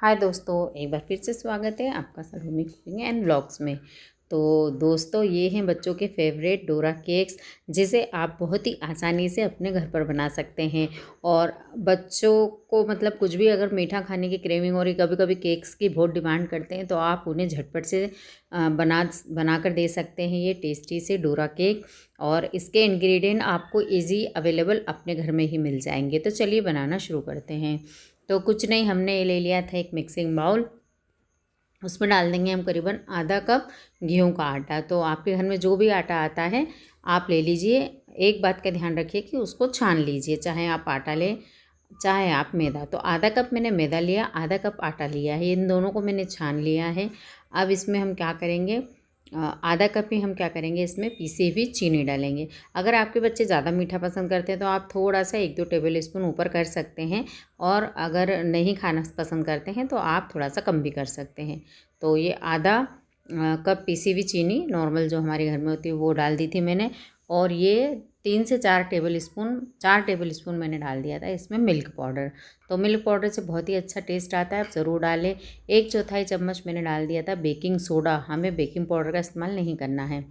हाय दोस्तों, एक बार फिर से स्वागत है आपका सलोनी कुकिंग एंड ब्लॉग्स में। तो दोस्तों, ये हैं बच्चों के फेवरेट डोरा केक्स, जिसे आप बहुत ही आसानी से अपने घर पर बना सकते हैं। और बच्चों को मतलब कुछ भी अगर मीठा खाने की क्रेविंग हो रही, कभी कभी केक्स की बहुत डिमांड करते हैं, तो आप उन्हें झटपट से बना कर दे सकते हैं ये टेस्टी से डोरा केक। और इसके इंग्रेडिएंट आपको इजी अवेलेबल अपने घर में ही मिल जाएंगे। तो चलिए बनाना शुरू करते हैं। तो कुछ नहीं, हमने ये ले लिया था एक मिक्सिंग बाउल। उसमें डाल देंगे हम करीबन आधा कप गेहूं का आटा। तो आपके घर में जो भी आटा आता है आप ले लीजिए। एक बात का ध्यान रखिए कि उसको छान लीजिए, चाहे आप आटा लें चाहे आप मैदा। तो आधा कप मैंने मैदा लिया, आधा कप आटा लिया है, इन दोनों को मैंने छान लिया है। अब इसमें हम क्या करेंगे, आधा कप ही हम क्या करेंगे, इसमें पीसी हुई चीनी डालेंगे। अगर आपके बच्चे ज़्यादा मीठा पसंद करते हैं तो आप थोड़ा सा 1-2 टेबल स्पून ऊपर कर सकते हैं, और अगर नहीं खाना पसंद करते हैं तो आप थोड़ा सा कम भी कर सकते हैं। तो ये आधा कप पीसी हुई चीनी नॉर्मल जो हमारे घर में होती है वो डाल दी थी मैंने। और ये 3 से 4 टेबल स्पून मैंने डाल दिया था इसमें मिल्क पाउडर। तो मिल्क पाउडर से बहुत ही अच्छा टेस्ट आता है, आप ज़रूर डालें। 1/4 चम्मच मैंने डाल दिया था बेकिंग सोडा, हमें बेकिंग पाउडर का इस्तेमाल नहीं करना है।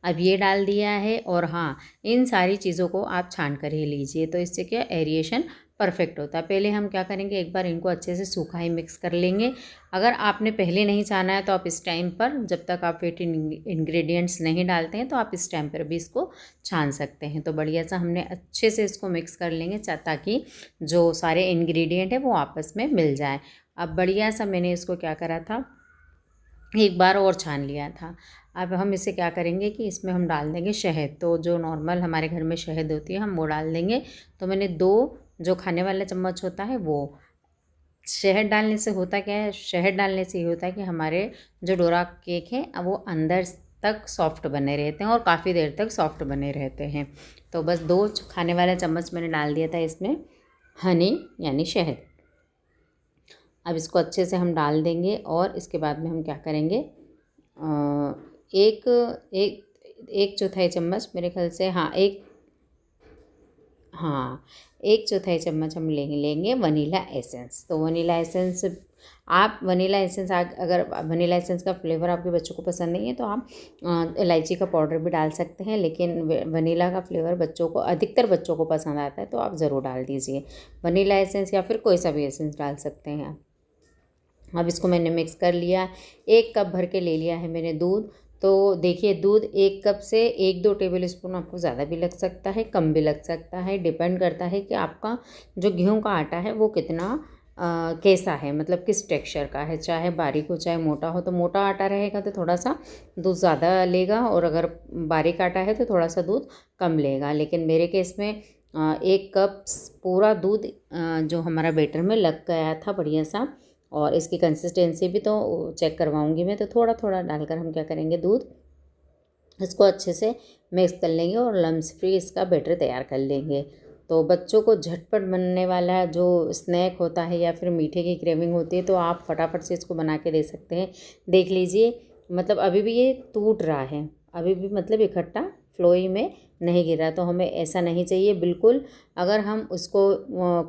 अब ये डाल दिया है। और हाँ, इन सारी चीज़ों को आप छान कर ही लीजिए, तो इससे क्या एरिएशन परफेक्ट होता है। पहले हम क्या करेंगे, एक बार इनको अच्छे से सूखा ही मिक्स कर लेंगे। अगर आपने पहले नहीं छाना है तो आप इस टाइम पर, जब तक आप वेट इंग्रेडिएंट्स नहीं डालते हैं, तो आप इस टाइम पर भी इसको छान सकते हैं। तो बढ़िया सा हमने अच्छे से इसको मिक्स कर लेंगे ताकि जो सारे इंग्रेडिएंट हैं वो आपस में मिल जाए। अब बढ़िया सा मैंने इसको क्या करा था, एक बार और छान लिया था। अब हम इसे क्या करेंगे कि इसमें हम डाल देंगे शहद। तो जो नॉर्मल हमारे घर में शहद होती है हम वो डाल देंगे। तो मैंने 2 जो खाने वाला चम्मच होता है वो। शहद डालने से होता क्या है, शहद डालने से ये होता है कि हमारे जो डोरा केक है अब वो अंदर तक सॉफ्ट बने रहते हैं और काफ़ी देर तक सॉफ्ट बने रहते हैं। तो बस 2 खाने वाला चम्मच मैंने डाल दिया था इसमें हनी यानी शहद। अब इसको अच्छे से हम डाल देंगे और इसके बाद में हम क्या करेंगे, एक एक 1/4 चम्मच मेरे ख्याल से, हाँ 1/4 चम्मच हम लेंगे वनीला एसेंस। तो वनीला एसेंस, आप वनीला एसेंस अगर वनीला एसेंस का फ्लेवर आपके बच्चों को पसंद नहीं है तो आप इलायची का पाउडर भी डाल सकते हैं, लेकिन वनीला का फ्लेवर बच्चों को, अधिकतर बच्चों को पसंद आता है, तो आप ज़रूर डाल दीजिए वनीला एसेंस, या फिर कोई सा भी एसेंस डाल सकते हैं आप। अब इसको मैंने मिक्स कर लिया। 1 कप भर के ले लिया है मैंने दूध। तो देखिए, दूध 1 कप से 1-2 टेबल स्पून आपको ज़्यादा भी लग सकता है, कम भी लग सकता है, डिपेंड करता है कि आपका जो गेहूं का आटा है वो कितना कैसा है, मतलब किस टेक्सचर का है, चाहे बारीक हो चाहे मोटा हो। तो मोटा आटा रहेगा तो थोड़ा सा दूध ज़्यादा लेगा, और अगर बारीक आटा है तो थोड़ा सा दूध कम लेगा। लेकिन मेरे केस में 1 कप पूरा दूध जो हमारा बैटर में लग गया था बढ़िया सा। और इसकी कंसिस्टेंसी भी तो चेक करवाऊंगी मैं। तो थोड़ा थोड़ा डालकर हम क्या करेंगे, दूध इसको अच्छे से मिक्स कर लेंगे और लम्स फ्री इसका बैटर तैयार कर लेंगे। तो बच्चों को झटपट बनने वाला जो स्नैक होता है या फिर मीठे की क्रेविंग होती है, तो आप फटाफट से इसको बना के दे सकते हैं। देख लीजिए, मतलब अभी भी ये टूट रहा है, अभी भी मतलब इकट्ठा फ्लोई में नहीं गिरा। तो हमें ऐसा नहीं चाहिए बिल्कुल। अगर हम उसको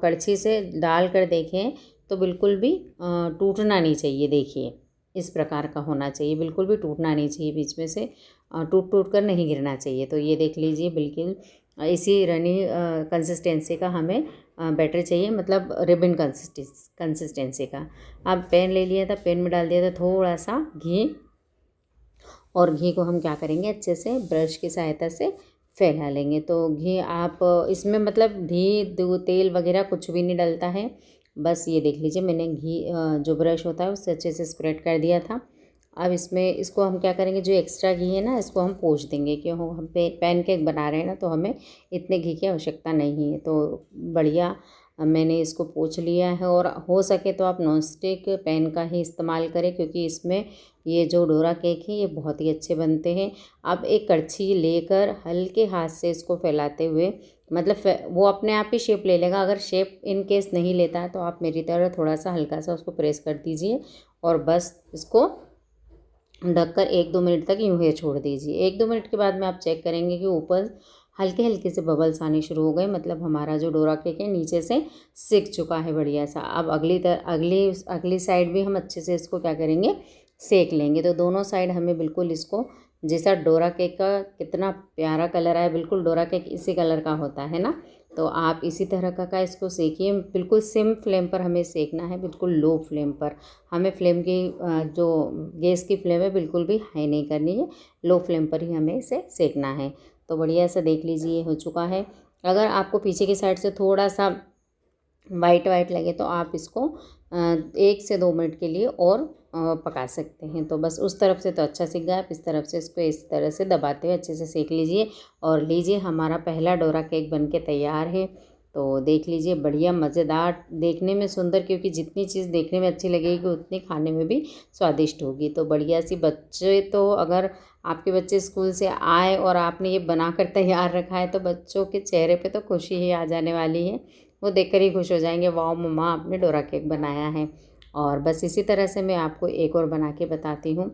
कड़छी से डाल कर देखें तो बिल्कुल भी टूटना नहीं चाहिए। देखिए, इस प्रकार का होना चाहिए, बिल्कुल भी टूटना नहीं चाहिए, बीच में से टूट कर नहीं गिरना चाहिए। तो ये देख लीजिए, बिल्कुल इसी रनी कंसिस्टेंसी का हमें बैटर चाहिए, मतलब रिबन कंसिस्टेंसी का। अब पैन ले लिया था, पैन में डाल दिया था थोड़ा सा घी, और घी को हम क्या करेंगे, अच्छे से ब्रश की सहायता से फैला लेंगे। तो घी आप इसमें मतलब घी तेल वगैरह कुछ भी नहीं डलता है। बस ये देख लीजिए, मैंने घी जो ब्रश होता है उससे अच्छे से स्प्रेड कर दिया था। अब इसमें इसको हम क्या करेंगे, जो एक्स्ट्रा घी है ना इसको हम पोंछ देंगे, क्यों हम पैन केक बना रहे हैं ना, तो हमें इतने घी की आवश्यकता नहीं है। तो बढ़िया मैंने इसको पोंछ लिया है। और हो सके तो आप नॉन स्टिक पैन का ही इस्तेमाल करें, क्योंकि इसमें ये जो डोरा केक है ये बहुत ही अच्छे बनते हैं। अब एक कड़छी लेकर हल्के हाथ से इसको फैलाते हुए, मतलब वो अपने आप ही शेप ले लेगा। अगर शेप इन केस नहीं लेता है तो आप मेरी तरह थोड़ा सा हल्का सा उसको प्रेस कर दीजिए, और बस इसको ढककर 1-2 मिनट तक यूँ ही छोड़ दीजिए। 1-2 मिनट के बाद में आप चेक करेंगे कि ऊपर हल्के हल्के से बबल्स आने शुरू हो गए, मतलब हमारा जो डोरा केक है नीचे से सिक चुका है बढ़िया सा। अब अगली साइड भी हम अच्छे से इसको क्या करेंगे, सेक लेंगे। तो दोनों साइड हमें बिल्कुल इसको, जैसा डोरा केक का कितना प्यारा कलर आया, बिल्कुल डोरा केक इसी कलर का होता है ना, तो आप इसी तरह का इसको सेकिए। बिल्कुल सिम फ्लेम पर हमें सेकना है, बिल्कुल लो फ्लेम पर। हमें फ्लेम की जो गैस की फ्लेम है बिल्कुल भी हाई नहीं करनी है, लो फ्लेम पर ही हमें इसे सेकना है। तो बढ़िया सा देख लीजिए हो चुका है। अगर आपको पीछे की साइड से थोड़ा सा वाइट लगे तो आप इसको 1 से 2 मिनट के लिए और पका सकते हैं। तो बस उस तरफ से तो अच्छा सीख गया, आप इस तरफ से इसको इस तरह से दबाते हुए अच्छे से सेक लीजिए। और लीजिए हमारा पहला डोरा केक बनके तैयार है। तो देख लीजिए बढ़िया मज़ेदार, देखने में सुंदर, क्योंकि जितनी चीज़ देखने में अच्छी लगेगी उतनी खाने में भी स्वादिष्ट होगी। तो बढ़िया सी, बच्चे तो अगर आपके बच्चे स्कूल से आए और आपने ये बनाकर तैयार रखा है तो बच्चों के चेहरे पे तो खुशी ही आ जाने वाली है। वो देखकर ही खुश हो जाएंगे, वाह मम्मा आपने डोरा केक बनाया है। और बस इसी तरह से मैं आपको एक और बना के बताती हूँ।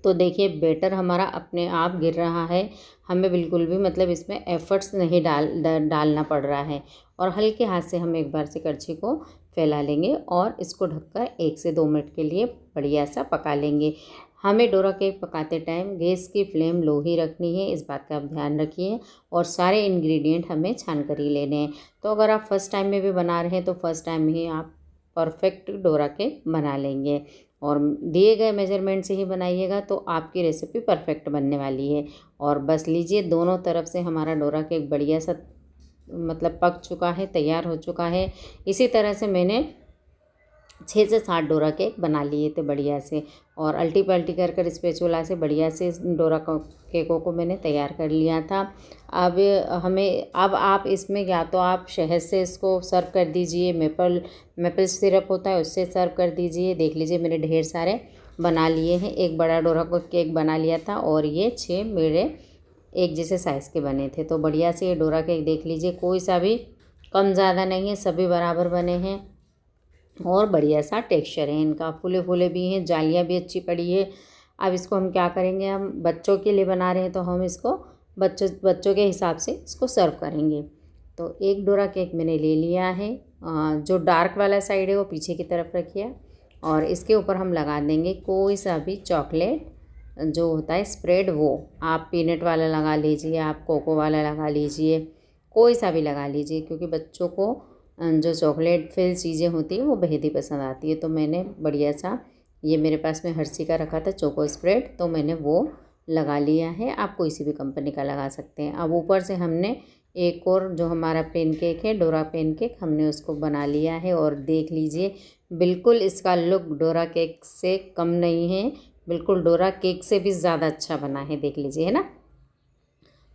तो देखिए बैटर हमारा अपने आप गिर रहा है, हमें बिल्कुल भी मतलब इसमें एफ़र्ट्स नहीं डालना पड़ रहा है। और हल्के हाथ से हम एक बार से करछी को फैला लेंगे और इसको ढककर 1 से 2 मिनट के लिए बढ़िया सा पका लेंगे। हमें डोरा केक पकाते टाइम गैस की फ्लेम लो ही रखनी है, इस बात का आप ध्यान रखिए। और सारे इंग्रेडिएंट हमें छान कर ही लेने हैं। तो अगर आप फर्स्ट टाइम में भी बना रहे हैं तो फर्स्ट टाइम ही आप परफेक्ट डोरा केक बना लेंगे। और दिए गए मेजरमेंट से ही बनाइएगा तो आपकी रेसिपी परफेक्ट बनने वाली है। और बस लीजिए दोनों तरफ से हमारा डोरा केक बढ़िया सा मतलब पक चुका है, तैयार हो चुका है। इसी तरह से मैंने 6 से 7 डोरा केक बना लिए थे बढ़िया से। और अल्टी पल्टी कर स्पैचुला से बढ़िया से डोरा केकों को मैंने तैयार कर लिया था। अब आप इसमें या तो आप शहद से इसको सर्व कर दीजिए, मेपल सिरप होता है उससे सर्व कर दीजिए। देख लीजिए मैंने ढेर सारे बना लिए हैं, एक बड़ा डोरा केक बना लिया था और ये 6 मेरे एक जैसे साइज़ के बने थे। तो बढ़िया से ये डोरा केक देख लीजिए, कोई सा भी कम ज़्यादा नहीं है, सभी बराबर बने हैं और बढ़िया सा टेक्सचर है इनका, फूले फूले भी हैं, जालियाँ भी अच्छी पड़ी है। अब इसको हम क्या करेंगे, हम बच्चों के लिए बना रहे हैं तो हम इसको बच्चों के हिसाब से इसको सर्व करेंगे। तो एक डोरा केक मैंने ले लिया है, जो डार्क वाला साइड है वो पीछे की तरफ रखिए और इसके ऊपर हम लगा देंगे कोई सा भी चॉकलेट जो होता है स्प्रेड, वो आप पीनट वाला लगा लीजिए, आप कोको वाला लगा लीजिए, कोई सा भी लगा लीजिए, क्योंकि बच्चों को जो चॉकलेट फिल चीज़ें होती हैं वो बेहद ही पसंद आती है। तो मैंने बढ़िया सा, ये मेरे पास में हर्षी का रखा था चोको स्प्रेड, तो मैंने वो लगा लिया है। आप कोई सी भी कंपनी का लगा सकते हैं। अब ऊपर से हमने एक और जो हमारा पेन केक है, डोरा पेन केक, हमने उसको बना लिया है। और देख लीजिए बिल्कुल इसका लुक डोरा केक से कम नहीं है, बिल्कुल डोरा केक से भी ज़्यादा अच्छा बना है, देख लीजिए, है ना।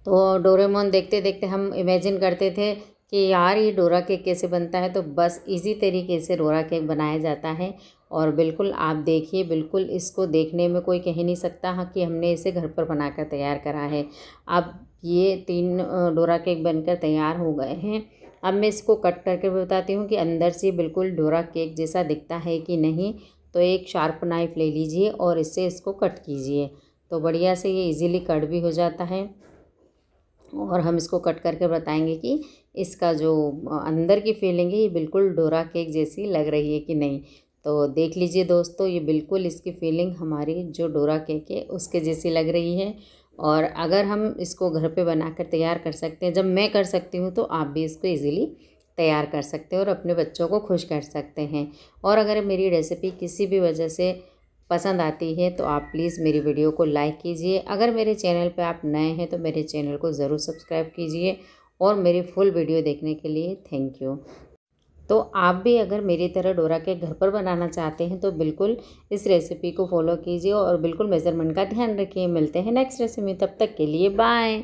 तो डोरेमोन देखते देखते हम इमेजिन करते थे कि यार ये डोरा केक कैसे बनता है, तो बस इसी तरीके से डोरा केक बनाया जाता है। और बिल्कुल आप देखिए, बिल्कुल इसको देखने में कोई कह नहीं सकता हाँ कि हमने इसे घर पर बनाकर तैयार करा है। अब ये 3 डोरा केक बनकर तैयार हो गए हैं। अब मैं इसको कट करके बताती हूँ कि अंदर से बिल्कुल डोरा केक जैसा दिखता है कि नहीं। तो एक शार्प नाइफ़ ले लीजिए और इससे इसको कट कीजिए, तो बढ़िया से ये इजीली कट भी हो जाता है। और हम इसको कट करके बताएंगे कि इसका जो अंदर की फीलिंग है ये बिल्कुल डोरा केक जैसी लग रही है कि नहीं। तो देख लीजिए दोस्तों, ये बिल्कुल इसकी फीलिंग हमारी जो डोरा केक है उसके जैसी लग रही है। और अगर हम इसको घर पे बनाकर तैयार कर सकते हैं, जब मैं कर सकती हूँ, तो आप भी इसको इजीली तैयार कर सकते हैं और अपने बच्चों को खुश कर सकते हैं। और अगर मेरी रेसिपी किसी भी वजह से पसंद आती है तो आप प्लीज़ मेरी वीडियो को लाइक कीजिए। अगर मेरे चैनल पर आप नए हैं तो मेरे चैनल को ज़रूर सब्सक्राइब कीजिए। और मेरी फुल वीडियो देखने के लिए थैंक यू। तो आप भी अगर मेरी तरह डोरा केक घर पर बनाना चाहते हैं तो बिल्कुल इस रेसिपी को फॉलो कीजिए और बिल्कुल मेज़रमेंट का ध्यान रखिए। मिलते हैं नेक्स्ट रेसिपी में, तब तक के लिए बाय।